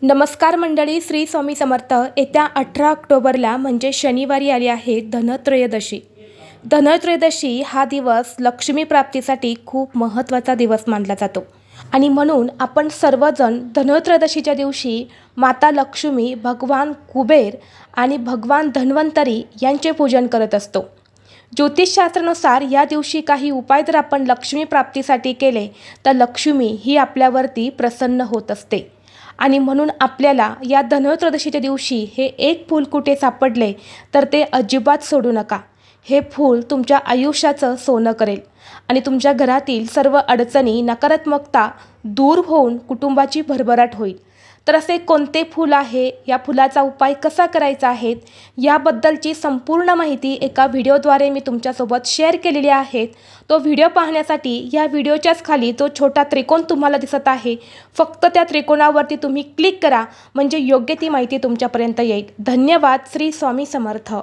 नमस्कार मंडळी, श्री स्वामी समर्थ. येत्या 18 ऑक्टोबरला म्हणजे शनिवारी आली आहे धनत्रयोदशी. धनत्रयोदशी हा दिवस लक्ष्मी प्राप्तीसाठी खूप महत्त्वाचा दिवस मानला जातो आणि म्हणून आपण सर्वजण धनत्रयोदशीच्या दिवशी माता लक्ष्मी, भगवान कुबेर आणि भगवान धन्वंतरी यांचे पूजन करत असतो. ज्योतिषशास्त्रानुसार या दिवशी काही उपाय जर आपण लक्ष्मी प्राप्तीसाठी केले तर लक्ष्मी ही आपल्यावरती प्रसन्न होत असते. आणि म्हणून आपल्याला या धनत्रयोदशीच्या दिवशी हे एक फूल कुठे सापडले तर ते अजिबात सोडू नका. हे फूल तुमच्या आयुष्याचं सोनं करेल आणि तुमच्या घरातील सर्व अडचणी, नकारात्मकता दूर होऊन कुटुंबाची भरभराट होईल. तर असे कोणते फूल आहे, या फुलाचा उपाय कसा करायचा आहे, याबद्दलची संपूर्ण माहिती एका व्हिडिओद्वारे मी तुमच्यासोबत शेअर केलेली आहे. तो व्हिडिओ पाहण्यासाठी या व्हिडिओच्याच खाली जो छोटा त्रिकोण तुम्हाला दिसत आहे, फक्त त्या त्रिकोणावरती तुम्ही क्लिक करा, म्हणजे योग्य ती माहिती तुमच्यापर्यंत येईल. धन्यवाद. श्री स्वामी समर्थ.